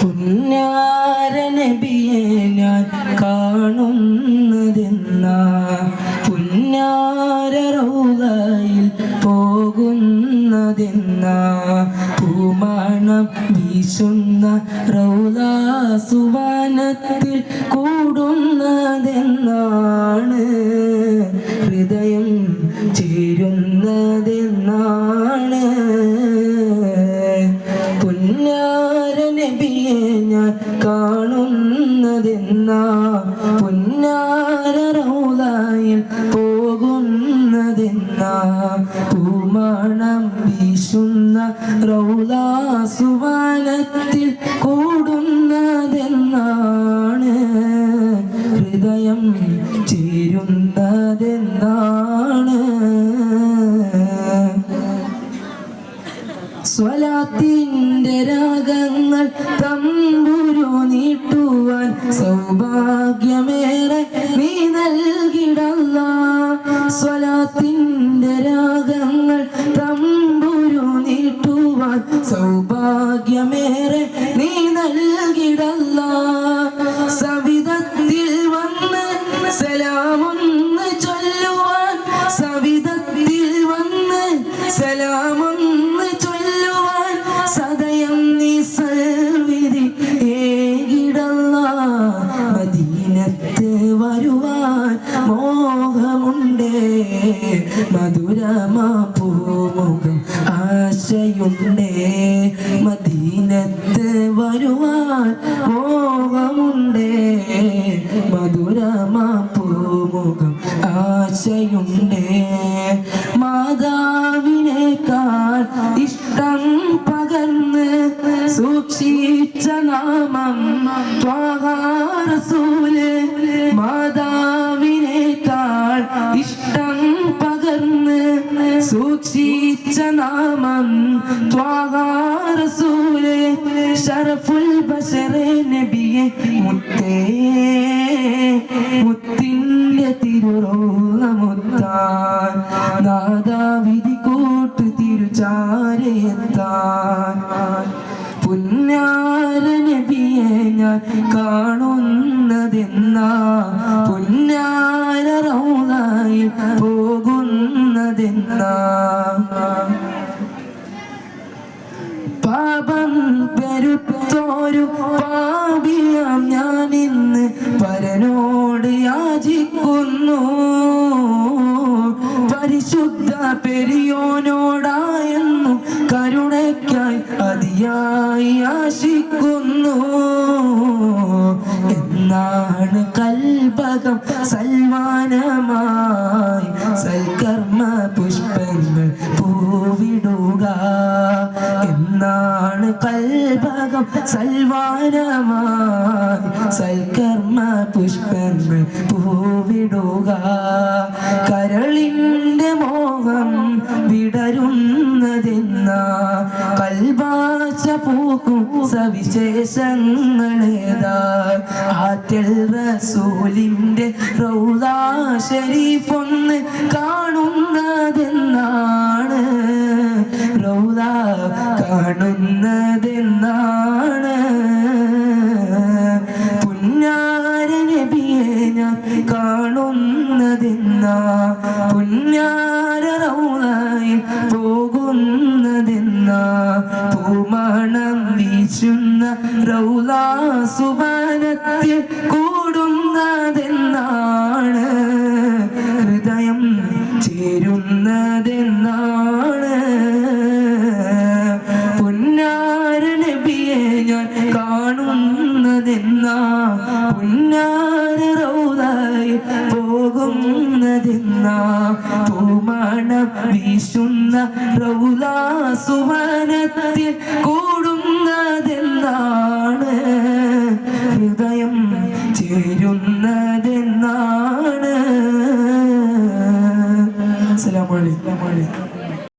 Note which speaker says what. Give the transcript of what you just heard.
Speaker 1: പുന്നാര നബിയെ ഞാൻ കാണുന്നതെന്നാ പുന്നാര റൗളയിൽ പോകുന്നതെന്നാ പൂമണം വീശുന്ന റൗള സുവനത്തിൽ കൂടുന്നതെന്നാണ് ഹൃദയം ചേരുന്നതെന്നാണ് പുന്നാര നബിയെ ഞാൻ കാണുന്നതെന്നാ പുന്നാര റൗളയിൽ പോകുന്നതെന്നാ പൂമണം വീശുന്ന റൗള സുവനത്തിൽ കൂടുന്നതെന്നാണ് ഹൃദയം ചേരുന്നതെന്നാണ് സ്വലാത്തിന്റെ രാഗങ്ങൾ തമ്പുരു നീട്ടുവാൻ സൗഭാഗ്യമേറെ നീ നൽകിടല്ലാ സ്വലാത്തിന്റെ രാഗങ്ങൾ തമ്പുരു നീട്ടുവാൻ സൗഭാഗ്യമേറെ നീ നൽകിടല്ലാ സവിധത്തിൽ വന്ന് സലാമൊന്ന് ചൊല്ലുവാൻ സവിധത്തിൽ വന്ന് സലാമൊന്ന് ചൊല്ലുവാൻ സദയം നീ സൽവിധി ഏകിടല്ലാ മദീനത്ത് വരുവാൻ മോഹമുണ്ടേ മധുരമാ പൂമുഖം ആശയുണ്ടേ മദീനത്ത് വരുവാൻ മോഹമുണ്ടേ മധുരമാ പൂമുഖം ആശയുണ്ടേ മാതാവിനേക്കാൾ ഇഷ്ടം പകർന്ന് സൂക്ഷിച്ച നാമം ത്വാഹ റസൂല് മാതാവിനേക്കാൾ ഇഷ്ടം പകർന്ന് സൂക്ഷിച്ച നാമം ത്വാഹ റസൂല് ശറഫുൽ ബശറേ നബിയെ മുത്തേ മുത്തിന്റെ തിരുറൗള മുത്താൻ നാദാ വിധി കൂട്ട് തിരുചാരയെത്താൻ പുന്നാര നബിയെ ഞാൻ കാണുന്നതെന്നാ പുന്നാര റൗളയിൽ പോകുന്നതെന്നാ പാപം പെരുത്തോരു പാപിയാം ഞാൻ ഇന്ന് പരനോട് യാചിക്കുന്നു പരിശുദ്ധ പെരിയോനോടായെന്നും കരുണയ്ക്കായി അതിയായി ആശിക്കുന്നു എന്നാണ് കൽബകം സൽമാനമായി സൽക്കർമ്മ പുഷ്പങ്ങൾ പൂവിടുക എന്നാണ് കൽബകം സൽമാനമായി സൽക്കർമ്മ പുഷ്പങ്ങൾ പൂവിടുക കരളിന്റെ മോഹം വിടരുന്നതെന്നാ കൽബാച്ച പൂക്കും സവിശേഷങ്ങളേതാ ആറ്റൽ റസൂലിന്റെ റൗള ശരീഫ് ഒന്ന് കാണുന്നതെന്നാണ് റൗള കാണുന്നതെന്നാണ് പുന്നാര നബിയെ ഞാൻ കാണുന്നതെന്നാ പുന്നാര റൗളയിൽ പോകുന്നതെന്നാ പൂമണം വീശുന്ന റൗള സുവനത്തിൽ കൂടുന്നതെന്നാണ് ഹൃദയം ചേരുന്നതെന്നാണ് പുന്നാര നബിയെ ഞാൻ കാണുന്നതെന്നാ പുന്നാര റൗളയിൽ പോകുന്നതെന്നാ പൂമണം വീശുന്ന റൗള സുവനത്തിൽ